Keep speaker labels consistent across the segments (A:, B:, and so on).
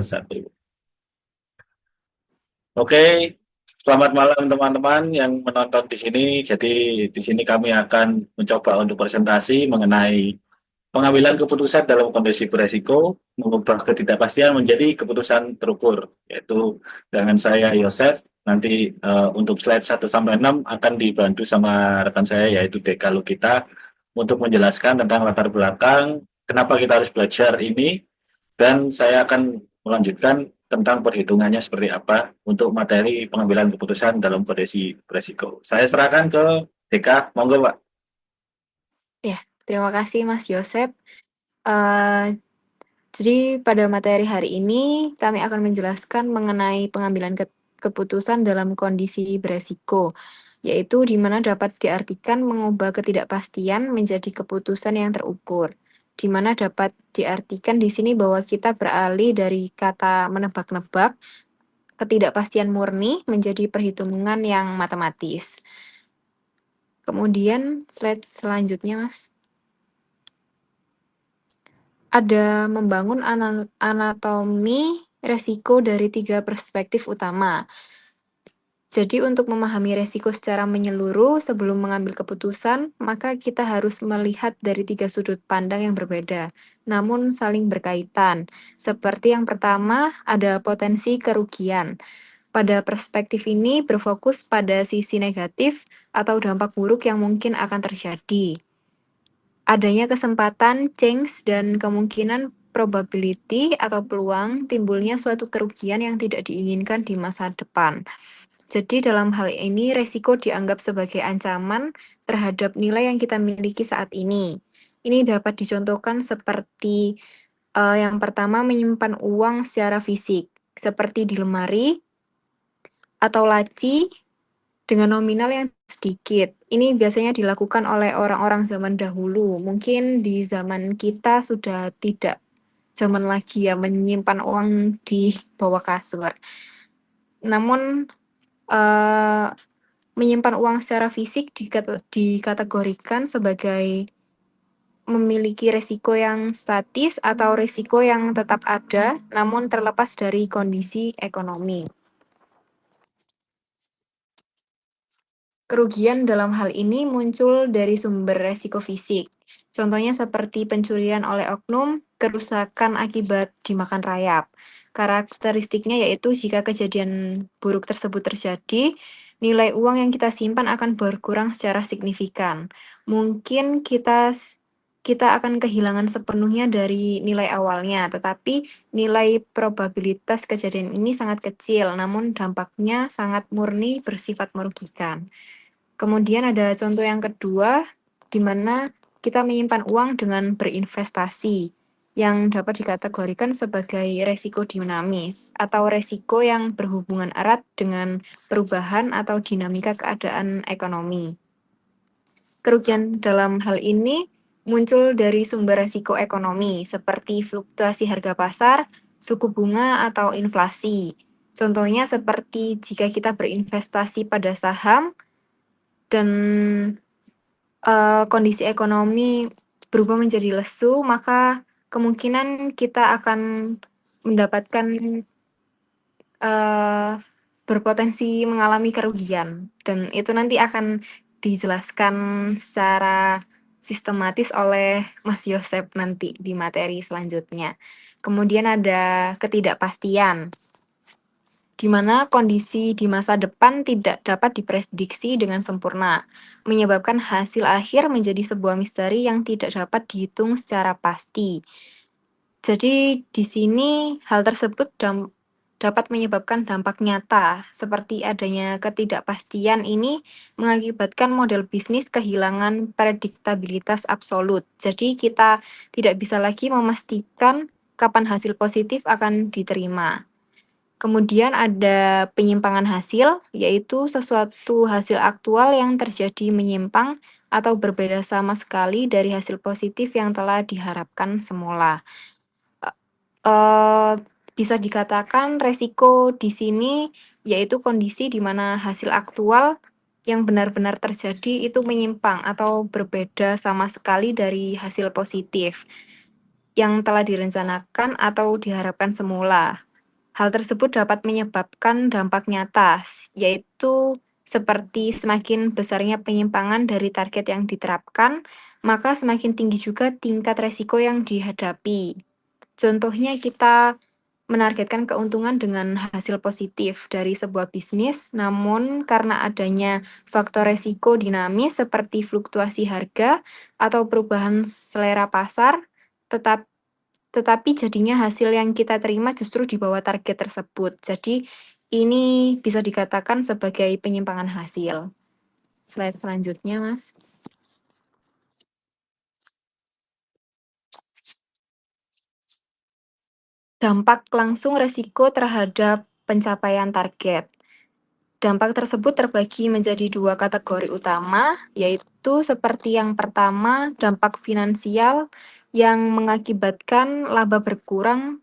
A: Satu. Oke, selamat malam teman-teman yang menonton di sini. Jadi di sini kami akan mencoba untuk presentasi mengenai pengambilan keputusan dalam kondisi beresiko, mengubah ketidakpastian menjadi keputusan terukur, yaitu dengan saya Yosef. Nanti untuk slide 1 sampai 6 akan dibantu sama rekan saya yaitu Deka Lukita untuk menjelaskan tentang latar belakang kenapa kita harus belajar ini, dan saya akan melanjutkan tentang perhitungannya seperti apa untuk materi pengambilan keputusan dalam kondisi beresiko. Saya serahkan ke Deka, monggo Pak.
B: Ya, terima kasih Mas Yosep. Eh, jadi pada materi hari ini kami akan menjelaskan mengenai pengambilan keputusan dalam kondisi beresiko, yaitu di mana dapat diartikan mengubah ketidakpastian menjadi keputusan yang terukur. Di mana dapat diartikan di sini bahwa kita beralih dari kata menebak-nebak, ketidakpastian murni menjadi perhitungan yang matematis. Kemudian slide selanjutnya, Mas. Ada membangun anatomi resiko dari 3 perspektif utama. Jadi untuk memahami resiko secara menyeluruh sebelum mengambil keputusan, maka kita harus melihat dari 3 sudut pandang yang berbeda, namun saling berkaitan. Seperti yang pertama, ada potensi kerugian. Pada perspektif ini berfokus pada sisi negatif atau dampak buruk yang mungkin akan terjadi. Adanya kesempatan, chance, dan kemungkinan probability atau peluang timbulnya suatu kerugian yang tidak diinginkan di masa depan. Jadi dalam hal ini resiko dianggap sebagai ancaman terhadap nilai yang kita miliki saat ini. Ini dapat dicontohkan seperti yang pertama menyimpan uang secara fisik, seperti di lemari atau laci dengan nominal yang sedikit. Ini biasanya dilakukan oleh orang-orang zaman dahulu. Mungkin di zaman kita sudah tidak zaman lagi ya menyimpan uang di bawah kasur. Namun eh, menyimpan uang secara fisik dikategorikan sebagai memiliki resiko yang statis atau resiko yang tetap ada namun terlepas dari kondisi ekonomi. Kerugian dalam hal ini muncul dari sumber resiko fisik. Contohnya seperti pencurian oleh oknum, kerusakan akibat dimakan rayap. Karakteristiknya yaitu jika kejadian buruk tersebut terjadi, nilai uang yang kita simpan akan berkurang secara signifikan. Mungkin kita akan kehilangan sepenuhnya dari nilai awalnya, tetapi nilai probabilitas kejadian ini sangat kecil, namun dampaknya sangat murni bersifat merugikan. Kemudian ada contoh yang kedua, di mana kita menyimpan uang dengan berinvestasi, yang dapat dikategorikan sebagai resiko dinamis, atau resiko yang berhubungan erat dengan perubahan atau dinamika keadaan ekonomi. Kerugian dalam hal ini muncul dari sumber resiko ekonomi, seperti fluktuasi harga pasar, suku bunga, atau inflasi. Contohnya seperti jika kita berinvestasi pada saham, dan kondisi ekonomi berubah menjadi lesu, maka kemungkinan kita akan mendapatkan berpotensi mengalami kerugian, dan itu nanti akan dijelaskan secara sistematis oleh Mas Yosep nanti di materi selanjutnya. Kemudian ada ketidakpastian, di mana kondisi di masa depan tidak dapat diprediksi dengan sempurna, menyebabkan hasil akhir menjadi sebuah misteri yang tidak dapat dihitung secara pasti. Jadi di sini hal tersebut dapat menyebabkan dampak nyata, seperti adanya ketidakpastian ini mengakibatkan model bisnis kehilangan prediktabilitas absolut. Jadi kita tidak bisa lagi memastikan kapan hasil positif akan diterima. Kemudian ada penyimpangan hasil, yaitu sesuatu hasil aktual yang terjadi menyimpang atau berbeda sama sekali dari hasil positif yang telah diharapkan semula. Eee, Bisa dikatakan resiko di sini yaitu kondisi di mana hasil aktual yang benar-benar terjadi itu menyimpang atau berbeda sama sekali dari hasil positif. yang telah direncanakan atau diharapkan semula. Hal tersebut dapat menyebabkan dampak nyata, yaitu seperti semakin besarnya penyimpangan dari target yang diterapkan, maka semakin tinggi juga tingkat resiko yang dihadapi. Contohnya kita menargetkan keuntungan dengan hasil positif dari sebuah bisnis, namun karena adanya faktor resiko dinamis seperti fluktuasi harga atau perubahan selera pasar, tetap tetapi jadinya hasil yang kita terima justru di bawah target tersebut. Jadi ini bisa dikatakan sebagai penyimpangan hasil. Slide selanjutnya, Mas. Dampak langsung resiko terhadap pencapaian target. Dampak tersebut terbagi menjadi dua kategori utama, yaitu seperti yang pertama, dampak finansial yang mengakibatkan laba berkurang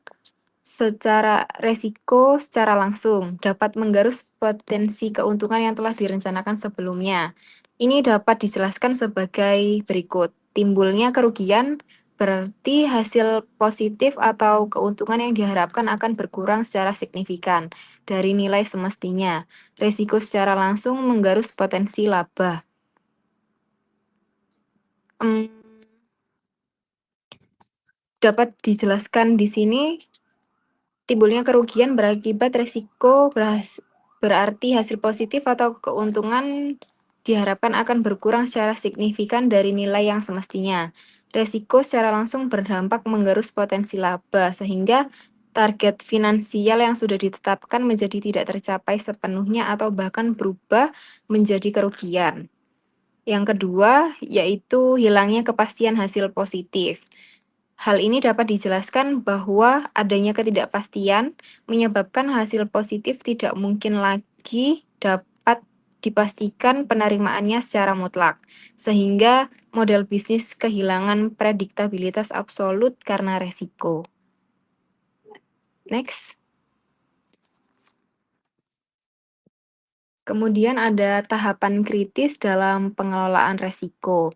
B: secara resiko secara langsung, dapat menggerus potensi keuntungan yang telah direncanakan sebelumnya. Ini dapat dijelaskan sebagai berikut. Timbulnya kerugian berarti hasil positif atau keuntungan yang diharapkan akan berkurang secara signifikan dari nilai semestinya. Resiko secara langsung menggerus potensi laba. Dapat dijelaskan di sini, timbulnya kerugian berakibat resiko berarti hasil positif atau keuntungan diharapkan akan berkurang secara signifikan dari nilai yang semestinya. Resiko secara langsung berdampak menggerus potensi laba, sehingga target finansial yang sudah ditetapkan menjadi tidak tercapai sepenuhnya atau bahkan berubah menjadi kerugian. Yang kedua, yaitu hilangnya kepastian hasil positif. Hal ini dapat dijelaskan bahwa adanya ketidakpastian menyebabkan hasil positif tidak mungkin lagi dapat dipastikan penerimaannya secara mutlak, sehingga model bisnis kehilangan prediktabilitas absolut karena resiko. Next. Kemudian ada tahapan kritis dalam pengelolaan resiko.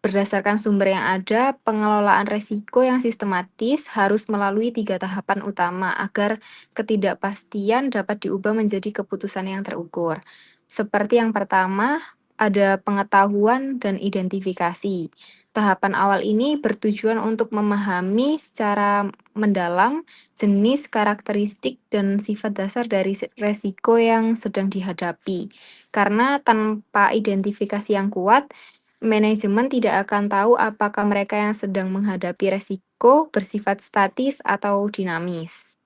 B: Berdasarkan sumber yang ada, pengelolaan resiko yang sistematis harus melalui 3 tahapan utama agar ketidakpastian dapat diubah menjadi keputusan yang terukur. Seperti yang pertama, ada pengetahuan dan identifikasi. Tahapan awal ini bertujuan untuk memahami secara mendalam jenis, karakteristik, dan sifat dasar dari resiko yang sedang dihadapi. Karena tanpa identifikasi yang kuat, manajemen tidak akan tahu apakah mereka yang sedang menghadapi resiko bersifat statis atau dinamis.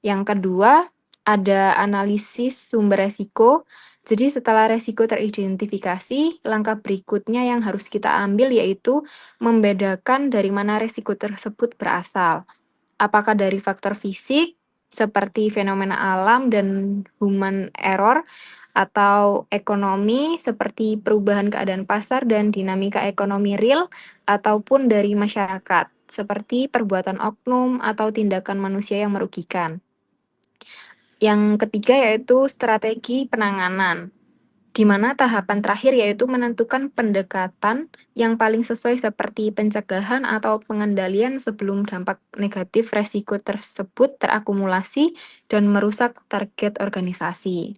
B: Yang kedua, ada analisis sumber resiko. Jadi setelah resiko teridentifikasi, langkah berikutnya yang harus kita ambil yaitu membedakan dari mana resiko tersebut berasal. Apakah dari faktor fisik, seperti fenomena alam dan human error, atau ekonomi seperti perubahan keadaan pasar dan dinamika ekonomi real, ataupun dari masyarakat seperti perbuatan oknum atau tindakan manusia yang merugikan. Yang ketiga yaitu strategi penanganan, di mana tahapan terakhir yaitu menentukan pendekatan yang paling sesuai seperti pencegahan atau pengendalian sebelum dampak negatif resiko tersebut terakumulasi dan merusak target organisasi.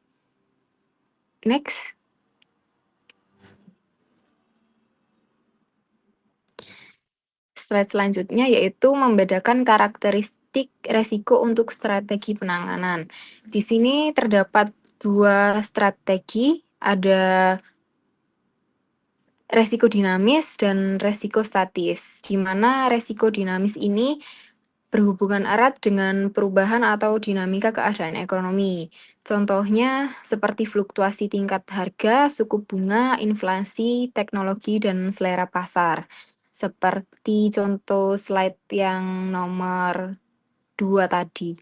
B: Next. Slide selanjutnya yaitu membedakan karakteristik resiko untuk strategi penanganan. Di sini terdapat dua strategi, ada resiko dinamis dan resiko statis, di mana resiko dinamis ini berhubungan erat dengan perubahan atau dinamika keadaan ekonomi. Contohnya seperti fluktuasi tingkat harga, suku bunga, inflasi, teknologi, dan selera pasar. Seperti contoh slide yang nomor 2 tadi.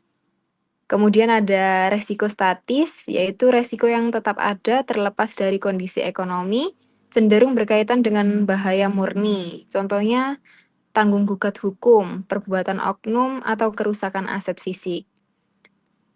B: Kemudian ada resiko statis, yaitu resiko yang tetap ada terlepas dari kondisi ekonomi, cenderung berkaitan dengan bahaya murni. Contohnya tanggung gugat hukum, perbuatan oknum, atau kerusakan aset fisik.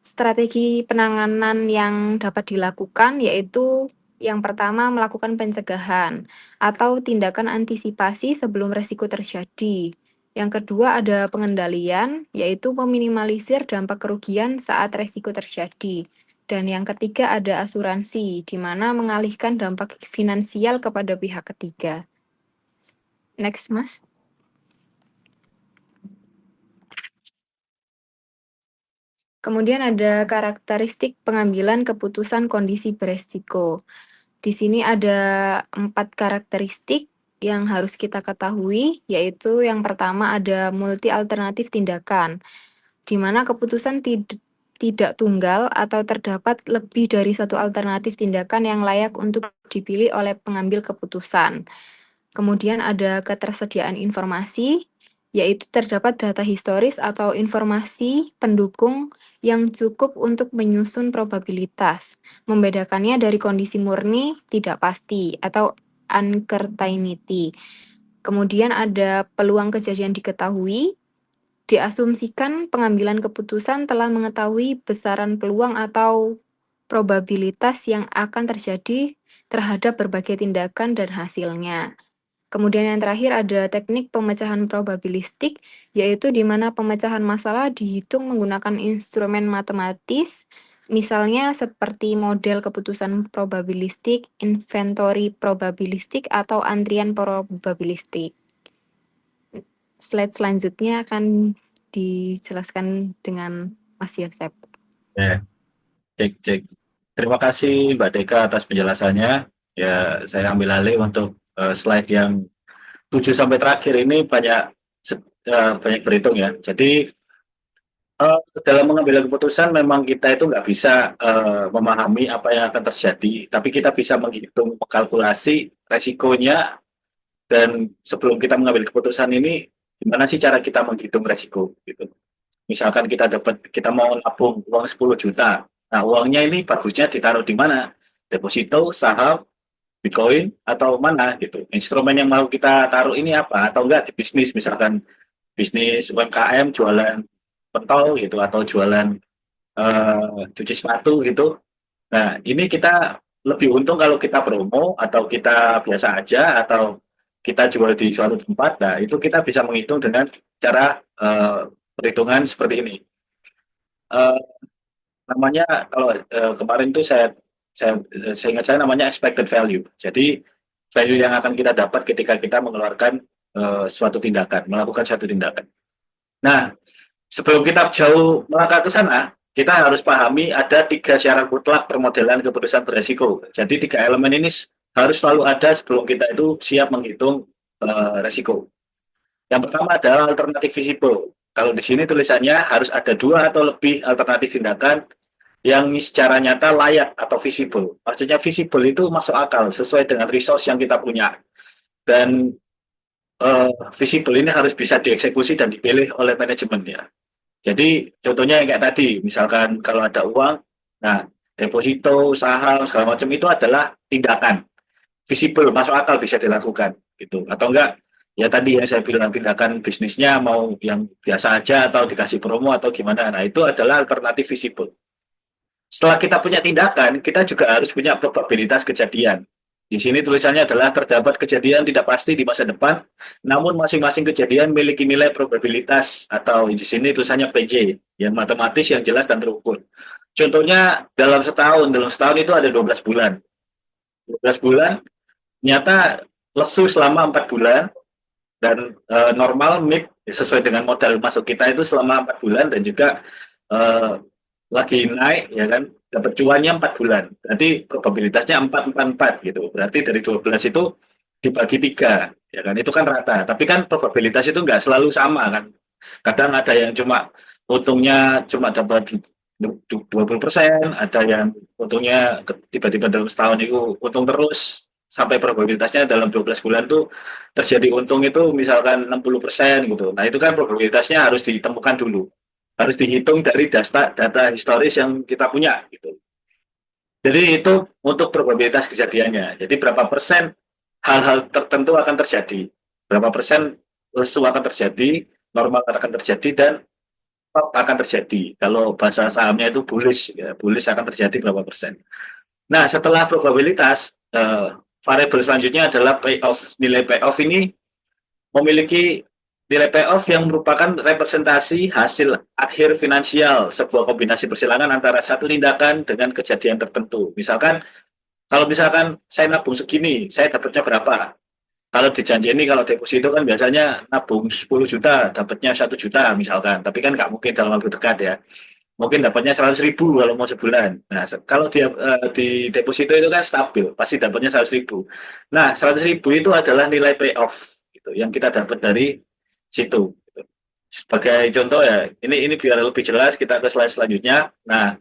B: Strategi penanganan yang dapat dilakukan yaitu yang pertama melakukan pencegahan atau tindakan antisipasi sebelum resiko terjadi. Yang kedua ada pengendalian, yaitu meminimalisir dampak kerugian saat resiko terjadi. Dan yang ketiga ada asuransi, di mana mengalihkan dampak finansial kepada pihak ketiga. Next, Mas. Kemudian ada karakteristik pengambilan keputusan kondisi beresiko. Di sini ada 4 karakteristik yang harus kita ketahui, yaitu yang pertama ada multi alternatif tindakan, di mana keputusan tidak tunggal atau terdapat lebih dari satu alternatif tindakan yang layak untuk dipilih oleh pengambil keputusan. Kemudian ada ketersediaan informasi, yaitu terdapat data historis atau informasi pendukung yang cukup untuk menyusun probabilitas. Membedakannya dari kondisi murni tidak pasti atau uncertainty. Kemudian ada peluang kejadian diketahui, diasumsikan pengambilan keputusan telah mengetahui besaran peluang atau probabilitas yang akan terjadi terhadap berbagai tindakan dan hasilnya. Kemudian yang terakhir ada teknik pemecahan probabilistik, yaitu di mana pemecahan masalah dihitung menggunakan instrumen matematis, misalnya seperti model keputusan probabilistik, inventory probabilistik, atau antrian probabilistik. Slide selanjutnya akan dijelaskan dengan Mas Yosep.
A: Ya, cek. Terima kasih Mbak Deka atas penjelasannya. Ya, saya ambil alih untuk slide yang 7 sampai terakhir ini banyak berhitung ya. Jadi dalam mengambil keputusan memang kita itu nggak bisa memahami apa yang akan terjadi, tapi kita bisa menghitung, mengkalkulasi resikonya, dan sebelum kita mengambil keputusan ini, gimana sih cara kita menghitung resiko gitu. Misalkan kita mau nabung uang 10 juta, nah uangnya ini bagusnya ditaruh di mana? Deposito, saham, Bitcoin, atau mana gitu. Instrumen yang mau kita taruh ini apa? Atau enggak di bisnis, misalkan bisnis UMKM jualan pentol gitu, atau jualan cuci sepatu gitu. Nah, ini kita lebih untung kalau kita promo, atau kita biasa aja, atau kita jual di suatu tempat. Nah, itu kita bisa menghitung dengan cara perhitungan seperti ini. Eh, Namanya kalau kemarin itu saya ingat saya namanya expected value. Jadi value yang akan kita dapat ketika kita mengeluarkan suatu tindakan, melakukan suatu tindakan. Nah, sebelum kita jauh melangkah ke sana, kita harus pahami ada 3 syarat mutlak permodelan keputusan beresiko. Jadi 3 elemen ini harus selalu ada sebelum kita itu siap menghitung resiko. Yang pertama adalah alternatif visible. Kalau di sini tulisannya harus ada 2 atau lebih alternatif tindakan yang secara nyata layak atau visible. Maksudnya visible itu masuk akal sesuai dengan resource yang kita punya. Dan visible ini harus bisa dieksekusi dan dipilih oleh manajemen ya. Jadi contohnya yang kayak tadi, misalkan kalau ada uang, nah deposito, saham, segala macam itu adalah tindakan visible, masuk akal bisa dilakukan gitu. Atau enggak, ya tadi yang saya bilang tindakan bisnisnya mau yang biasa aja atau dikasih promo atau gimana. Nah itu adalah alternatif visible. Setelah kita punya tindakan, kita juga harus punya probabilitas kejadian. Di sini tulisannya adalah terdapat kejadian tidak pasti di masa depan, namun masing-masing kejadian memiliki nilai probabilitas, atau di sini tulisannya PJ, yang matematis, yang jelas dan terukur. Contohnya dalam setahun itu ada 12 bulan. 12 bulan, nyata lesu selama 4 bulan, dan normal MIP sesuai dengan modal masuk kita itu selama 4 bulan, dan juga eh, lagi naik ya kan, dapat cuannya 4 bulan, berarti probabilitasnya 4 4 4 gitu, berarti dari 12 itu dibagi 3 ya kan, itu kan rata, tapi kan probabilitas itu nggak selalu sama kan, kadang ada yang cuma untungnya cuma dapat 20%, ada yang untungnya tiba-tiba dalam setahun itu untung terus sampai probabilitasnya dalam 12 bulan tuh terjadi untung itu misalkan 60% gitu. Nah, itu kan probabilitasnya harus ditemukan dulu, harus dihitung dari data historis yang kita punya gitu. Jadi itu untuk probabilitas kejadiannya. Jadi berapa persen hal-hal tertentu akan terjadi, berapa persen lesu akan terjadi, normal akan terjadi, dan top akan terjadi. Kalau bahasa sahamnya itu bullish, ya, bullish akan terjadi berapa persen. Nah, setelah probabilitas, variabel selanjutnya adalah payoff. Nilai payoff ini memiliki Nilai payoff yang merupakan representasi hasil akhir finansial sebuah kombinasi persilangan antara satu tindakan dengan kejadian tertentu. Misalkan, kalau misalkan saya nabung segini, saya dapatnya berapa? Kalau dijanjini, kalau deposito kan biasanya nabung 10 juta, dapatnya 1 juta misalkan. Tapi kan nggak mungkin dalam waktu dekat ya. Mungkin dapatnya 100.000 kalau mau sebulan. Nah, kalau dia di deposito itu kan stabil, pasti dapatnya 100.000. Nah, 100.000 itu adalah nilai payoff gitu, yang kita dapat dari situ. Gitu. Sebagai contoh ya, ini biar lebih jelas kita ke slide selanjutnya. Nah,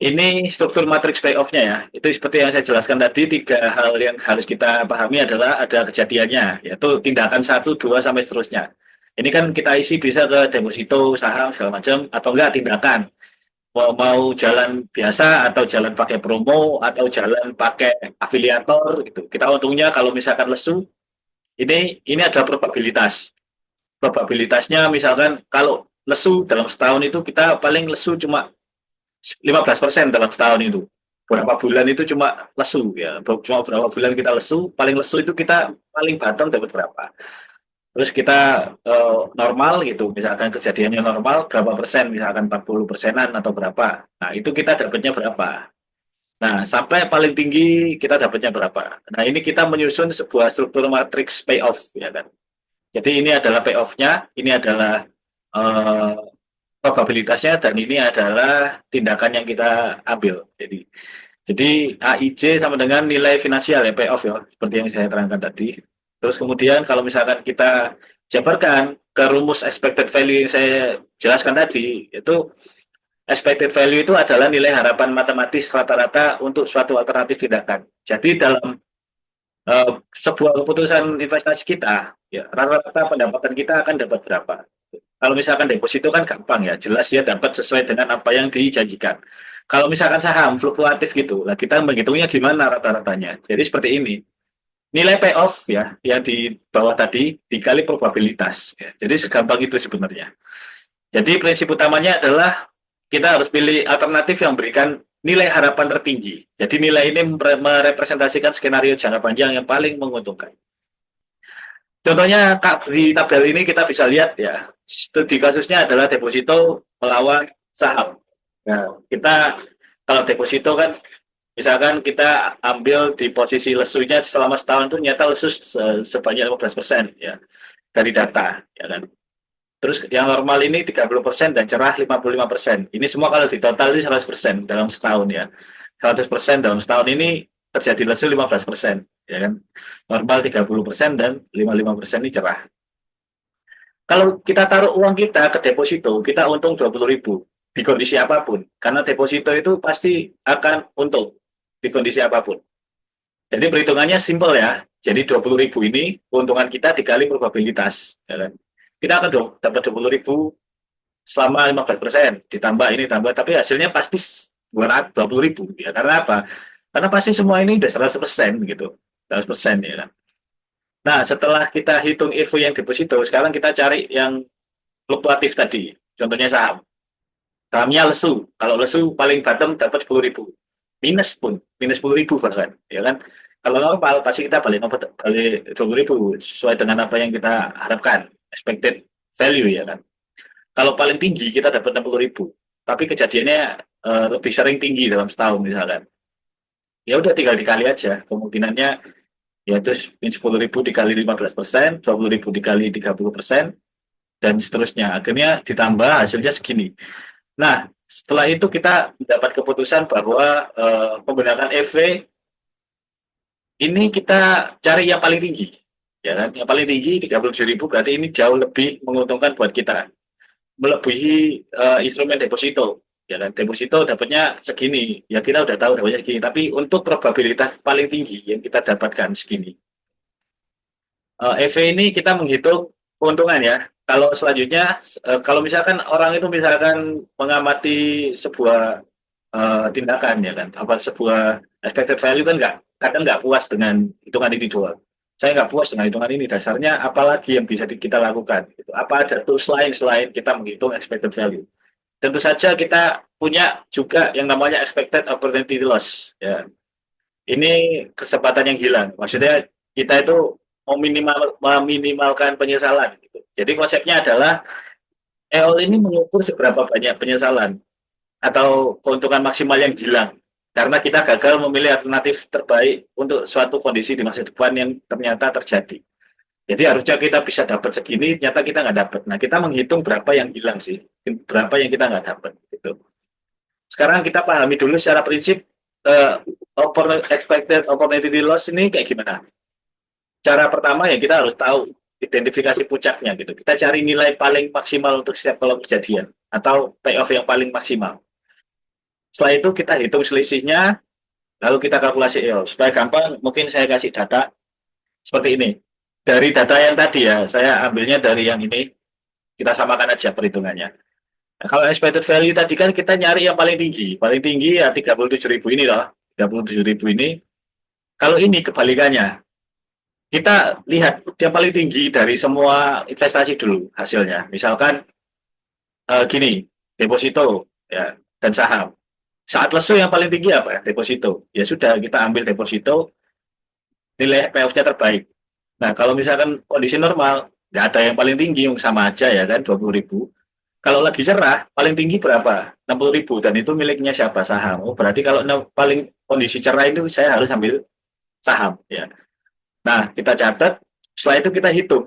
A: ini struktur matriks payoff-nya ya. Itu seperti yang saya jelaskan tadi, tiga hal yang harus kita pahami adalah ada kejadiannya, yaitu tindakan satu, dua, sampai seterusnya. Ini kan kita isi bisa ke deposito, saham, segala macam, atau enggak tindakan. Mau jalan biasa, atau jalan pakai promo, atau jalan pakai afiliator, gitu. Kita untungnya kalau misalkan lesu, ini ada probabilitas. Probabilitasnya misalkan kalau lesu dalam setahun itu kita paling lesu cuma 15% dalam setahun itu. Berapa bulan itu cuma lesu ya. Cuma berapa bulan kita lesu, paling lesu itu kita paling bottom dapat berapa. Terus kita normal gitu, misalkan kejadiannya normal berapa persen, misalkan 40%-an atau berapa. Nah, itu kita dapatnya berapa. Nah, sampai paling tinggi kita dapatnya berapa. Nah, ini kita menyusun sebuah struktur matriks payoff ya kan. Jadi ini adalah payoff-nya, ini adalah eh, probabilitasnya, dan ini adalah tindakan yang kita ambil. Jadi AIJ sama dengan nilai finansial ya, payoff ya, seperti yang saya terangkan tadi. Terus kemudian kalau misalkan kita jabarkan ke rumus expected value yang saya jelaskan tadi, itu expected value itu adalah nilai harapan matematis rata-rata untuk suatu alternatif tindakan. Jadi dalam sebuah keputusan investasi kita, ya rata-rata pendapatan kita akan dapat berapa. Kalau misalkan deposito kan gampang ya, jelas dia dapat sesuai dengan apa yang dijanjikan. Kalau misalkan saham fluktuatif gitu, lah kita menghitungnya gimana rata-ratanya. Jadi seperti ini. Nilai payoff ya yang di bawah tadi dikali probabilitas. Ya. Jadi segampang itu sebenarnya. Jadi prinsip utamanya adalah kita harus pilih alternatif yang memberikan nilai harapan tertinggi. Jadi nilai ini merepresentasikan skenario jangka panjang yang paling menguntungkan. Contohnya di tabel ini kita bisa lihat ya, studi kasusnya adalah deposito melawan saham. Nah, kita kalau deposito kan, misalkan kita ambil di posisi lesunya selama setahun itu nyata lesu sebanyak 15% ya dari data, ya kan. Terus yang normal ini 30% dan cerah 55%. Ini semua kalau di total ini 100% dalam setahun ya. 100% dalam setahun ini terjadi lesu 15%, ya kan. Normal 30% dan 55% ini cerah. Kalau kita taruh uang kita ke deposito, kita untung 20.000 di kondisi apapun. Karena deposito itu pasti akan untung di kondisi apapun. Jadi perhitungannya simpel ya. Jadi 20.000 ini keuntungan kita dikali probabilitas. Ya kan? Kita akan dapat 20.000 selama 15%. Ditambah ini, tambah. Tapi hasilnya pasti 20.000. Ya, karena apa? Karena pasti semua ini udah 100% gitu. 100% ya kan. Nah, setelah kita hitung EVO yang deposito, sekarang kita cari yang fluktuatif tadi. Contohnya saham. Sahamnya lesu. Kalau lesu paling bottom dapat 10.000. Minus pun, minus 10.000 bahkan. Ya kan? Kalau normal pasti kita balik 20.000 sesuai dengan apa yang kita harapkan. Expected value ya kan. Kalau paling tinggi kita dapat 60.000. Tapi kejadiannya lebih sering tinggi dalam setahun misalkan. Ya udah tinggal dikali aja. Kemungkinannya yaitu 10.000 dikali 15%, 20.000 dikali 30%, dan seterusnya. Akhirnya ditambah hasilnya segini. Nah, setelah itu kita mendapat keputusan bahwa menggunakan EV ini kita cari yang paling tinggi. Ya kan? Yang paling tinggi 37.000 berarti ini jauh lebih menguntungkan buat kita. Melebihi instrumen deposito. Ya kan? Deposito dapatnya segini. Ya kita udah tahu dapatnya segini. Tapi untuk probabilitas paling tinggi yang kita dapatkan segini. EV ini kita menghitung keuntungan ya. Kalau selanjutnya, kalau misalkan orang itu misalkan mengamati sebuah tindakan ya kan, apa sebuah expected value kan kadang nggak puas dengan hitungan ini doang. Saya nggak puas dengan hitungan ini, dasarnya apalagi yang bisa kita lakukan. Gitu. Apa ada tools lain selain kita menghitung expected value? Tentu saja kita punya juga yang namanya expected opportunity loss. Ya. Ini kesempatan yang hilang. Maksudnya kita itu meminimalkan penyesalan gitu. Jadi konsepnya adalah EOL ini mengukur seberapa banyak penyesalan atau keuntungan maksimal yang hilang karena kita gagal memilih alternatif terbaik untuk suatu kondisi di masa depan yang ternyata terjadi. Jadi harusnya kita bisa dapat segini, ternyata kita nggak dapat. Nah, kita menghitung berapa yang hilang sih, berapa yang kita nggak dapat. Gitu. Sekarang kita pahami dulu secara prinsip expected opportunity loss ini kayak gimana. Cara pertama ya kita harus tahu identifikasi puncaknya gitu. Kita cari nilai paling maksimal untuk setiap kalau kejadian atau payoff yang paling maksimal. Setelah itu kita hitung selisihnya, lalu kita kalkulasi EOL. Supaya gampang, mungkin saya kasih data seperti ini. Dari data yang tadi ya, saya ambilnya dari yang ini, kita samakan aja perhitungannya. Nah, kalau expected value tadi kan kita nyari yang paling tinggi. Paling tinggi ya 37.000 ini loh. 37.000 ini. Kalau ini kebalikannya. Kita lihat yang paling tinggi dari semua investasi dulu hasilnya. Misalkan gini, deposito ya dan saham. Saat lesu yang paling tinggi apa? Deposito. Ya sudah, kita ambil deposito, nilai payoff-nya terbaik. Nah, kalau misalkan kondisi normal, nggak ada yang paling tinggi, sama aja ya kan, 20.000. Kalau lagi cerah, paling tinggi berapa? 60.000, dan itu miliknya siapa? Saham. Oh, berarti kalau paling kondisi cerah itu saya harus ambil saham. Ya. Nah, kita catat, setelah itu kita hitung.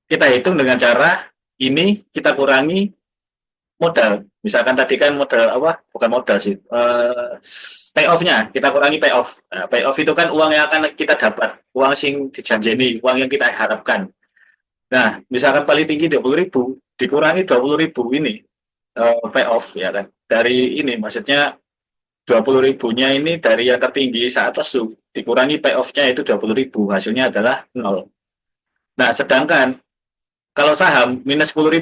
A: Kita hitung dengan cara ini kita kurangi modal. Misalkan tadi kan modal apa? Bukan modal sih. Payoff-nya kita kurangi payoff. Nah, payoff itu kan uang yang akan kita dapat, uang sing dijanjeni, uang yang kita harapkan. Nah, misalkan paling tinggi 20.000, dikurangi 20.000 ini payoff ya kan. Dari ini maksudnya 20.000-nya ini dari yang tertinggi saat lesu, dikurangi payoff-nya itu 20.000, hasilnya adalah 0. Nah, sedangkan kalau saham minus 10.000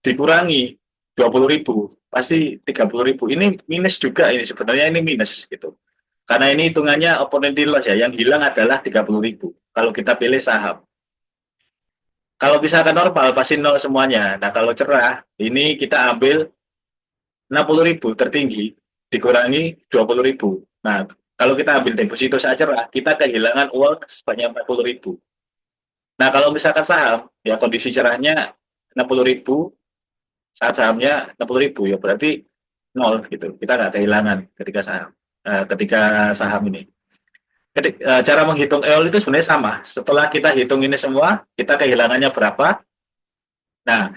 A: dikurangi 20.000 pasti 30.000. Ini minus juga, ini sebenarnya ini minus gitu. Karena ini hitungannya opportunity loss ya, yang hilang adalah 30.000 kalau kita pilih saham. Kalau misalkan normal pasti nol semuanya. Nah, kalau cerah ini kita ambil 60.000 tertinggi dikurangi 20.000. Nah, kalau kita ambil deposito saat cerah, kita kehilangan uang sebanyak 40.000. Nah, kalau misalkan saham, ya kondisi cerahnya 60.000, saat sahamnya 60.000, ya berarti nol gitu. Kita nggak kehilangan ketika saham ini. Cara menghitung EOL itu sebenarnya sama. Setelah kita hitung ini semua, kita kehilangannya berapa? Nah,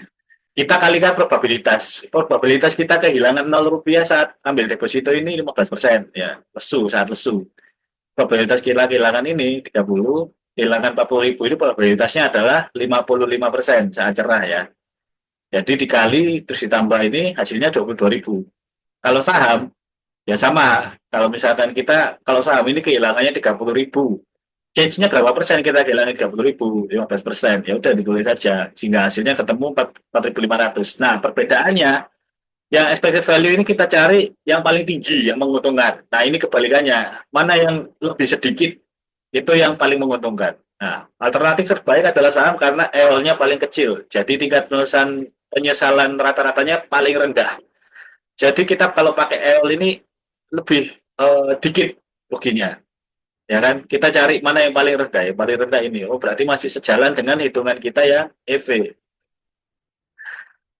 A: kita kalikan probabilitas. Probabilitas kita kehilangan 0 rupiah saat ambil deposito ini 15%. Ya, saat lesu. Probabilitas kita kehilangan ini 30, kehilangan 40.000 itu probabilitasnya adalah 55% saat cerah ya. Jadi dikali terus ditambah ini hasilnya 22.000. Kalau saham ya sama. Kalau misalkan kalau saham ini kehilangannya 30.000, change-nya berapa persen kita kehilangan 30.000? 15%. Ya udah ditulis saja sehingga hasilnya ketemu 4.500. Nah, perbedaannya yang expected value ini kita cari yang paling tinggi, yang menguntungkan. Nah, ini kebalikannya. Mana yang lebih sedikit itu yang paling menguntungkan. Nah, alternatif terbaik adalah saham karena EOL-nya paling kecil. Jadi tingkat penulisan penyesalan rata-ratanya paling rendah. Jadi kita kalau pakai EOL ini lebih dikit ruginya. Ya kan? Kita cari mana yang paling rendah. Yang paling rendah ini. Oh, berarti masih sejalan dengan hitungan kita yang EV.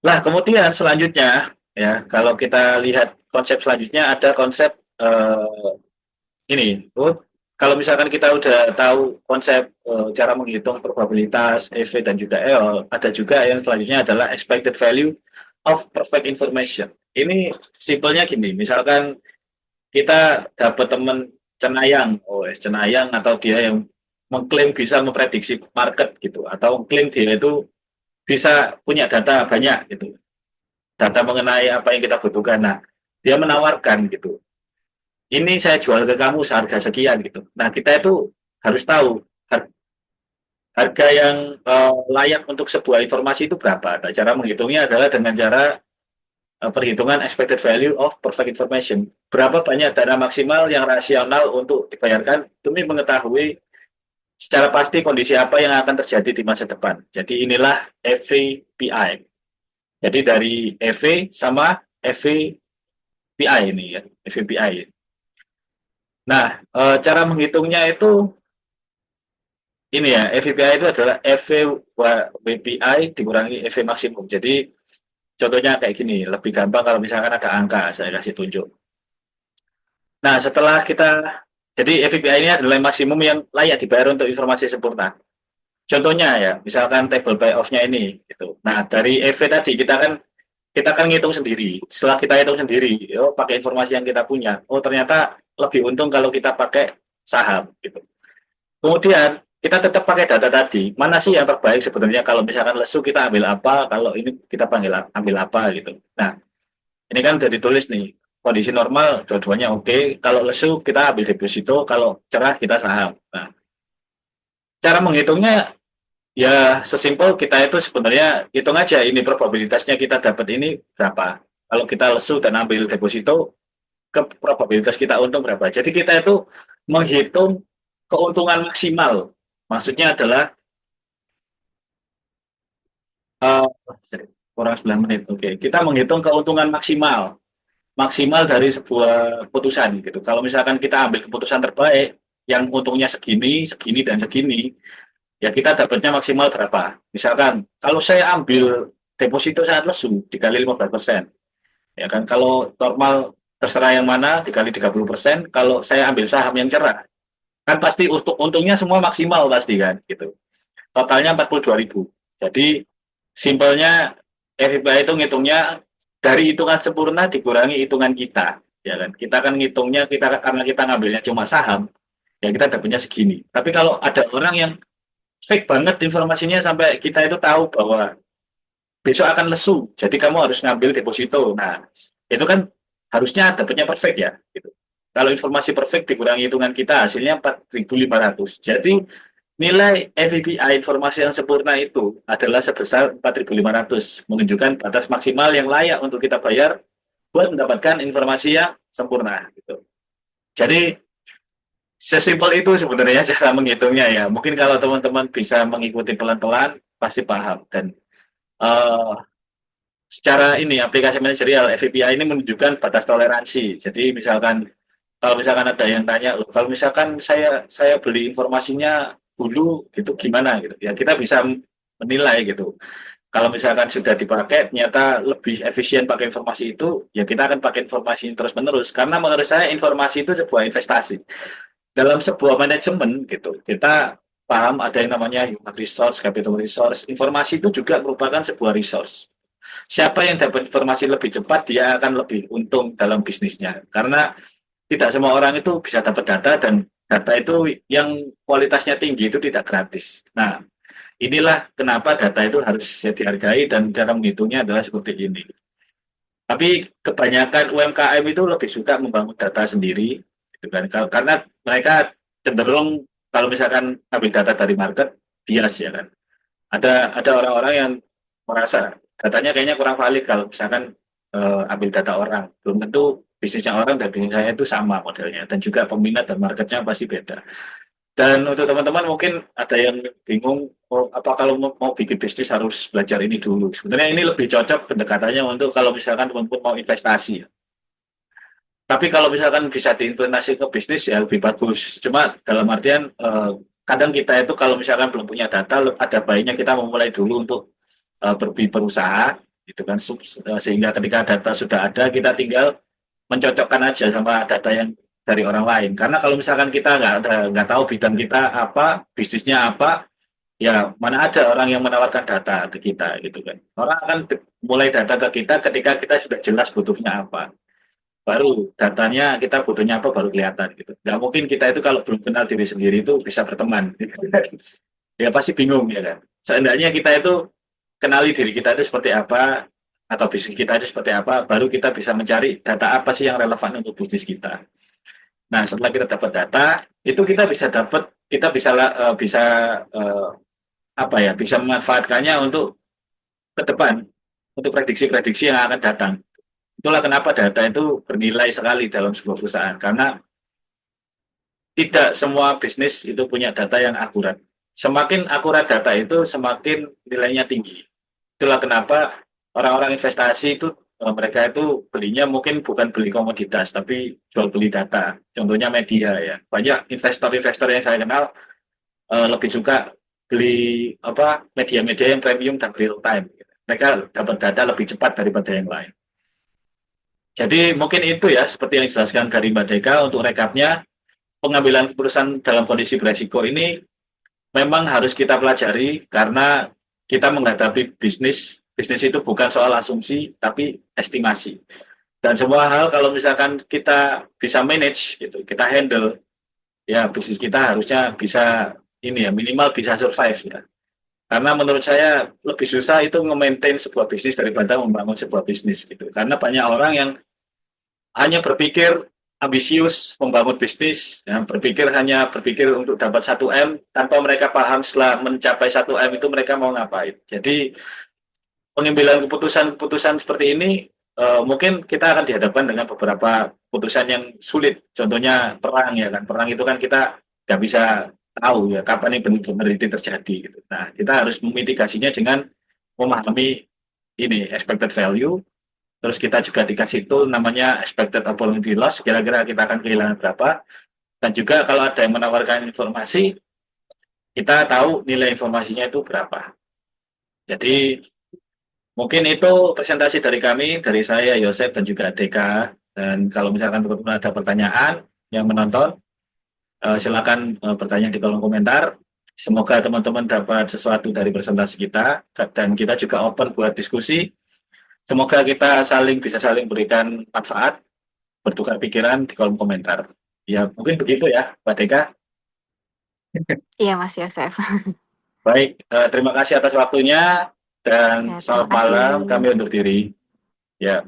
A: Nah, kemudian selanjutnya ya, kalau kita lihat konsep selanjutnya ada konsep ini. Oh, kalau misalkan kita udah tahu konsep cara menghitung probabilitas EV dan juga EOL, ada juga yang selanjutnya adalah expected value of perfect information. Ini simpelnya gini, misalkan kita dapat teman cenayang, cenayang atau dia yang mengklaim bisa memprediksi market gitu, atau klaim dia itu bisa punya data banyak gitu, data mengenai apa yang kita butuhkan. Nah, dia menawarkan gitu, ini saya jual ke kamu seharga sekian gitu. Nah, kita itu harus tahu harga yang layak untuk sebuah informasi itu berapa. Nah, cara menghitungnya adalah dengan cara perhitungan expected value of perfect information. Berapa banyak dana maksimal yang rasional untuk dibayarkan demi mengetahui secara pasti kondisi apa yang akan terjadi di masa depan. Jadi inilah FVPI. Jadi dari EV sama FVPI ini ya, FVPI. Nah, cara menghitungnya itu ini ya, EVPI itu adalah EV WPI dikurangi EV maksimum. Jadi contohnya kayak gini, lebih gampang kalau misalkan ada angka, saya kasih tunjuk. Nah, setelah kita, jadi EVPI ini adalah maksimum yang layak dibayar untuk informasi sempurna. Contohnya ya, misalkan table buy off-nya ini, gitu. Nah, dari EV tadi kita kan ngitung sendiri. Setelah kita hitung sendiri, oh, pakai informasi yang kita punya, oh ternyata lebih untung kalau kita pakai saham, gitu. Kemudian kita tetap pakai data tadi. Mana sih yang terbaik sebenarnya kalau misalkan lesu kita ambil apa, kalau ini kita ambil apa gitu. Nah, ini kan udah ditulis nih. Kondisi normal dua-duanya oke. Kalau lesu kita ambil deposito, kalau cerah kita saham. Nah, cara menghitungnya ya sesimpel kita itu sebenarnya hitung aja ini probabilitasnya kita dapat ini berapa. Kalau kita lesu dan ambil deposito, ke probabilitas kita untung berapa. Jadi kita itu menghitung keuntungan maksimal. Maksudnya adalah uh, kurang 9 menit. Oke, kita menghitung keuntungan maksimal dari sebuah putusan gitu. Kalau misalkan kita ambil keputusan terbaik yang untungnya segini, segini dan segini, ya kita dapatnya maksimal berapa? Misalkan kalau saya ambil deposito saat lesu dikali 15%, ya kan kalau normal terserah yang mana dikali 30%, kalau saya ambil saham yang cerah kan pasti untungnya semua maksimal pasti kan gitu. Totalnya 42.000. Jadi simpelnya FIBA itu ngitungnya dari hitungan sempurna dikurangi hitungan kita, ya kan. Kita kan ngitungnya karena kita ngambilnya cuma saham, ya kita dapatnya segini. Tapi kalau ada orang yang fake banget informasinya sampai kita itu tahu bahwa besok akan lesu, jadi kamu harus ngambil deposito. Nah, itu kan harusnya dapatnya perfect ya. Gitu. Kalau informasi perfect dikurangi hitungan kita, hasilnya 4.500. Jadi nilai FVPI informasi yang sempurna itu adalah sebesar 4.500, menunjukkan batas maksimal yang layak untuk kita bayar buat mendapatkan informasi yang sempurna. Gitu. Jadi sesimpel itu sebenarnya cara menghitungnya ya. Mungkin kalau teman-teman bisa mengikuti pelan-pelan pasti paham dan uh, secara ini aplikasi manajerial FVPI ini menunjukkan batas toleransi. Jadi misalkan kalau misalkan ada yang tanya, loh, kalau misalkan saya beli informasinya dulu gitu gimana gitu. Ya kita bisa menilai gitu. Kalau misalkan sudah dipakai ternyata lebih efisien pakai informasi itu, ya kita akan pakai informasi terus-menerus karena menurut saya informasi itu sebuah investasi. Dalam sebuah manajemen gitu, kita paham ada yang namanya human resource, capital resource. Informasi itu juga merupakan sebuah resource. Siapa yang dapat informasi lebih cepat, dia akan lebih untung dalam bisnisnya. Karena tidak semua orang itu bisa dapat data dan data itu yang kualitasnya tinggi itu tidak gratis. Nah, inilah kenapa data itu harus dihargai dan cara menghitungnya adalah seperti ini. Tapi kebanyakan UMKM itu lebih suka membangun data sendiri, gitu kan? Karena mereka cenderung kalau misalkan ambil data dari market bias ya kan. Ada orang-orang yang merasa datanya kayaknya kurang valid kalau misalkan ambil data orang. Belum tentu bisnisnya orang dan bisnis saya itu sama modelnya dan juga peminat dan marketnya pasti beda. Dan untuk teman-teman mungkin ada yang bingung, oh, apa kalau mau bikin bisnis harus belajar ini dulu. Sebenarnya ini lebih cocok pendekatannya untuk kalau misalkan teman-teman mau investasi. Tapi kalau misalkan bisa diimplementasi ke bisnis ya lebih bagus. Cuma dalam artian kadang kita itu kalau misalkan belum punya data, ada baiknya kita memulai dulu untuk berusaha, gitu kan. Sehingga ketika data sudah ada, kita tinggal mencocokkan aja sama data yang dari orang lain. Karena kalau misalkan kita nggak tahu bidang kita apa, bisnisnya apa, ya mana ada orang yang menawarkan data ke kita gitu kan. Orang akan mulai data ke kita ketika kita sudah jelas butuhnya apa. Baru datanya kita butuhnya apa baru kelihatan gitu. Nggak mungkin kita itu kalau belum kenal diri sendiri itu bisa berteman. Gitu. Ya pasti bingung ya kan. Seandainya kita itu kenali diri kita itu seperti apa atau bisnis kita itu seperti apa, baru kita bisa mencari data apa sih yang relevan untuk bisnis kita. Nah, setelah kita dapat data, itu kita bisa apa ya, bisa memanfaatkannya untuk ke depan, untuk prediksi-prediksi yang akan datang. Itulah kenapa data itu bernilai sekali dalam sebuah perusahaan, karena tidak semua bisnis itu punya data yang akurat. Semakin akurat data itu, semakin nilainya tinggi. Itulah kenapa orang-orang investasi itu mereka itu belinya mungkin bukan beli komoditas tapi jual beli data. Contohnya media ya. Banyak investor-investor yang saya kenal lebih suka beli apa media-media yang premium dan real time. Mereka dapat data lebih cepat daripada yang lain. Jadi mungkin itu ya seperti yang dijelaskan dari Mbak Deka untuk rekapnya, pengambilan keputusan dalam kondisi beresiko ini memang harus kita pelajari karena kita menghadapi bisnis. Bisnis itu bukan soal asumsi tapi estimasi. Dan semua hal kalau misalkan kita bisa manage gitu, kita handle, ya bisnis kita harusnya bisa ini ya minimal bisa survive ya. Karena menurut saya lebih susah itu nge-maintain sebuah bisnis daripada membangun sebuah bisnis gitu. Karena banyak orang yang hanya berpikir ambisius membangun bisnis, ya, hanya berpikir untuk dapat 1 M tanpa mereka paham setelah mencapai 1 M itu mereka mau ngapain. Jadi pengambilan keputusan-keputusan seperti ini mungkin kita akan dihadapkan dengan beberapa keputusan yang sulit. Contohnya perang ya kan. Perang itu kan kita nggak bisa tahu ya kapan ini benar-benar itu terjadi gitu. Nah, kita harus memitigasinya dengan memahami ini expected value. Terus kita juga dikasih tool namanya expected opportunity loss, kira-kira kita akan kehilangan berapa. Dan juga kalau ada yang menawarkan informasi, kita tahu nilai informasinya itu berapa. Jadi mungkin itu presentasi dari kami, dari saya, Yosef, dan juga Deka. Dan kalau misalkan teman-teman ada pertanyaan yang menonton, silakan bertanya di kolom komentar. Semoga teman-teman dapat sesuatu dari presentasi kita, dan kita juga open buat diskusi. Semoga kita bisa saling berikan manfaat, bertukar pikiran di kolom komentar. Ya, mungkin begitu ya, Mbak Deka.
B: Iya, Mas Yosef.
A: Baik, terima kasih atas waktunya, dan
B: Ya, terima
A: selamat
B: kasih.
A: malam, kami undur diri. Ya.